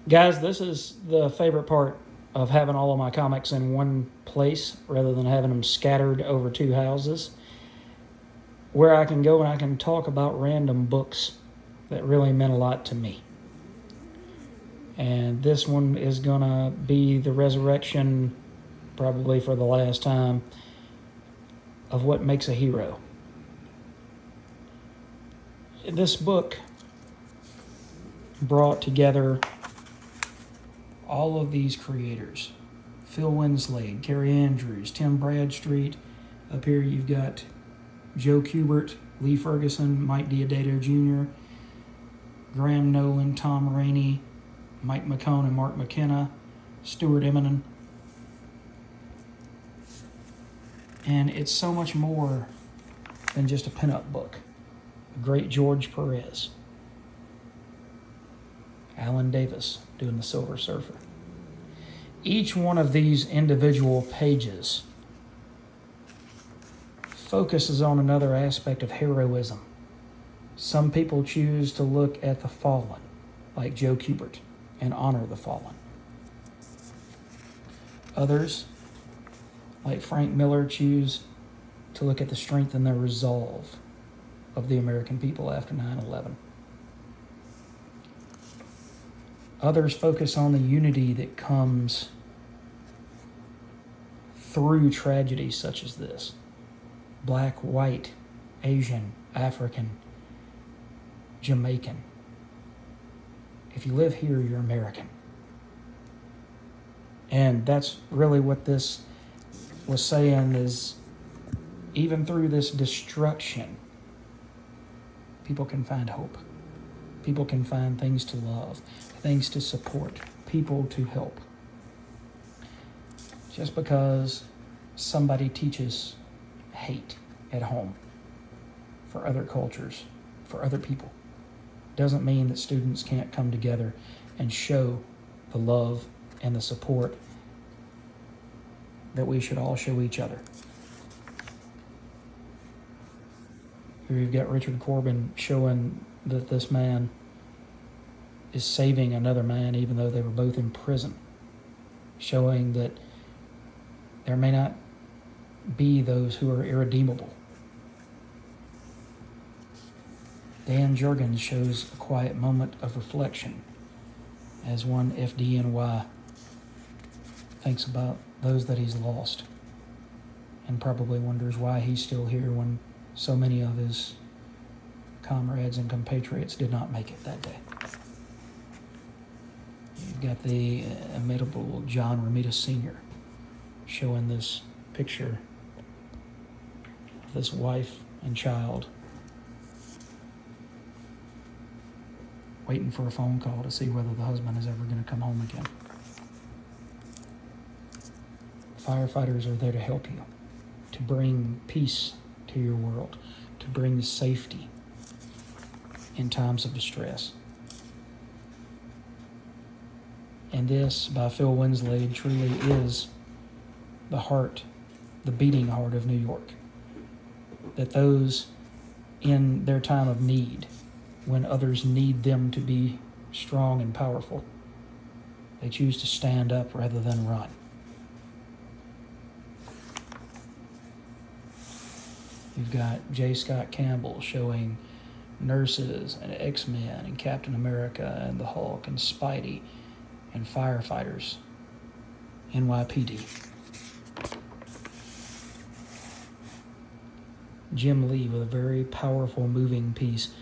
Guys, this is the favorite part of having all of my comics in one place rather than having them scattered over two houses, where I can go and I can talk about random books that really meant a lot to me. And this one is going to be the resurrection, probably for the last time, of what makes a hero. This book brought together all of these creators. Phil Winslade, Carrie Andrews, Tim Bradstreet. Up here you've got Joe Kubert, Lee Ferguson, Mike Diodato Jr., Graham Nolan, Tom Rainey, Mike McCone and Mark McKenna, Stuart Eminem. And it's so much more than just a pinup book. The great George Perez. Alan Davis doing the Silver Surfer. Each one of these individual pages focuses on another aspect of heroism. Some people choose to look at the fallen, like Joe Kubert, and honor the fallen. Others, like Frank Miller, choose to look at the strength and the resolve of the American people after 9/11. Others focus on the unity that comes through tragedies such as this. Black, white, Asian, African, Jamaican. If you live here, you're American. And that's really what this was saying, is even through this destruction, people can find hope. People can find things to love, things to support, people to help. Just because somebody teaches hate at home for other cultures, for other people, doesn't mean that students can't come together and show the love and the support that we should all show each other. Here you've got Richard Corbin showing that this man is saving another man even though they were both in prison, showing that there may not be those who are irredeemable. Dan Jurgens shows a quiet moment of reflection as one FDNY thinks about those that he's lost and probably wonders why he's still here when so many of his comrades and compatriots did not make it that day. You've got the imitable John Romita Sr. showing this picture of this wife and child waiting for a phone call to see whether the husband is ever going to come home again. Firefighters are there to help you, to bring peace to your world, to bring safety in times of distress. And this, by Phil Winslade, truly is the heart, the beating heart of New York. That those in their time of need, when others need them to be strong and powerful, they choose to stand up rather than run. You've got J. Scott Campbell showing nurses and X-Men and Captain America and the Hulk and Spidey and firefighters, NYPD. Jim Lee with a very powerful, moving piece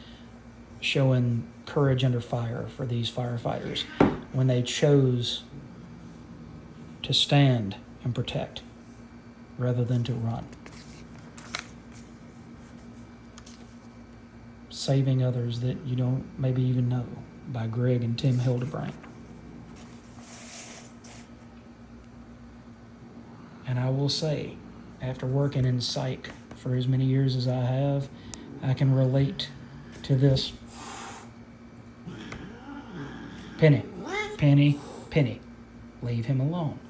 showing courage under fire for these firefighters when they chose to stand and protect rather than to run. Saving Others That You Don't Maybe Even Know by Greg and Tim Hildebrandt. And I will say, after working in psych for as many years as I have, I can relate to this. Penny, Penny, Penny, leave him alone.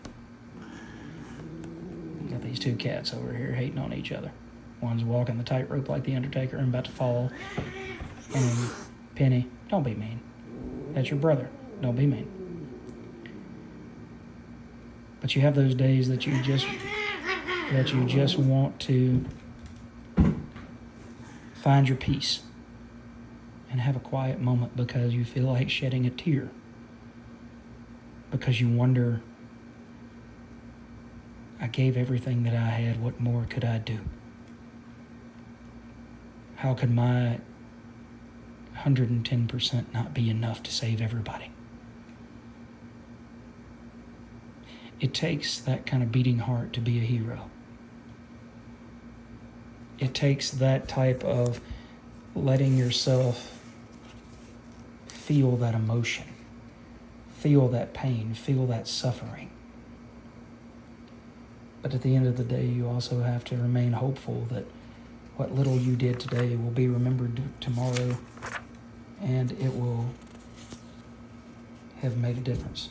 Got these two cats over here hating on each other. One's walking the tightrope like the Undertaker and about to fall. And Penny, don't be mean. That's your brother. Don't be mean. But you have those days that you just want to find your peace and have a quiet moment because you feel like shedding a tear. Because you wonder, I gave everything that I had, what more could I do? How could my 110% not be enough to save everybody? It takes that kind of beating heart to be a hero. It takes that type of letting yourself feel that emotion, feel that pain, feel that suffering. But at the end of the day, you also have to remain hopeful that what little you did today will be remembered tomorrow, and it will have made a difference.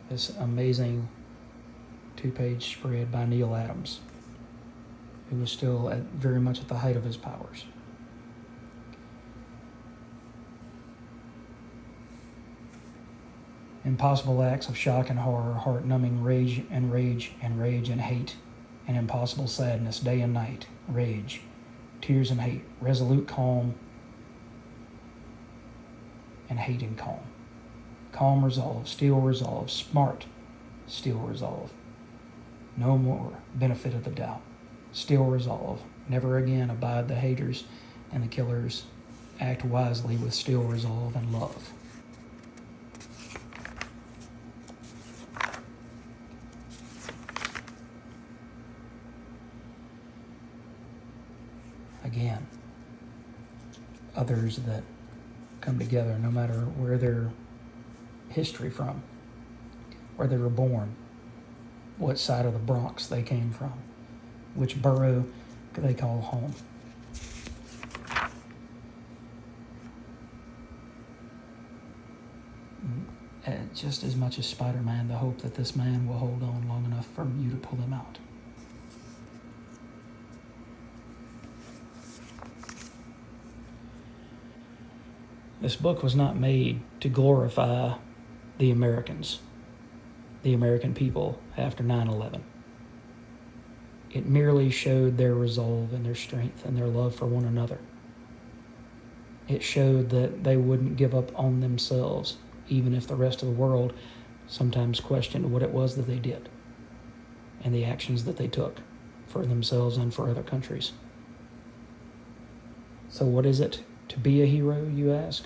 This amazing 2-page spread by Neil Adams, who was still very much at the height of his powers. Impossible acts of shock and horror, heart-numbing rage and hate, and impossible sadness, day and night, rage, tears and hate, resolute calm, and hate and calm. Calm resolve, steel resolve, smart, steel resolve. No more benefit of the doubt. Still resolve. Never again abide the haters and the killers. Act wisely with still resolve and love. Again, others that come together no matter where their history from, where they were born, what side of the Bronx they came from, which borough they call home. Just as much as Spider-Man, the hope that this man will hold on long enough for you to pull him out. This book was not made to glorify the Americans, the American people after 9/11. It merely showed their resolve and their strength and their love for one another. It showed that they wouldn't give up on themselves, even if the rest of the world sometimes questioned what it was that they did and the actions that they took for themselves and for other countries. So what is it to be a hero, you ask?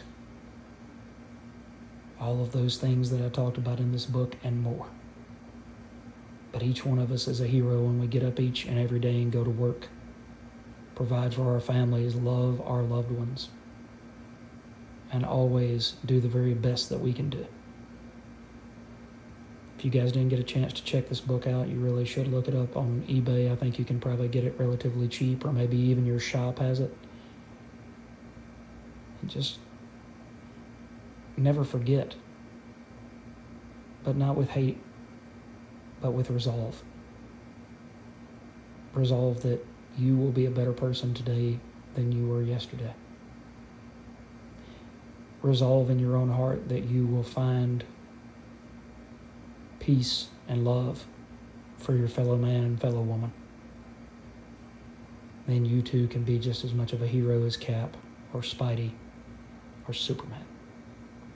All of those things that I talked about in this book and more. But each one of us is a hero when we get up each and every day and go to work, provide for our families, love our loved ones, and always do the very best that we can do. If you guys didn't get a chance to check this book out, you really should look it up on eBay. I think you can probably get it relatively cheap, or maybe even your shop has it. And just never forget, but not with hate, but with resolve. Resolve that you will be a better person today than you were yesterday. Resolve in your own heart that you will find peace and love for your fellow man and fellow woman. Then you too can be just as much of a hero as Cap or Spidey or Superman.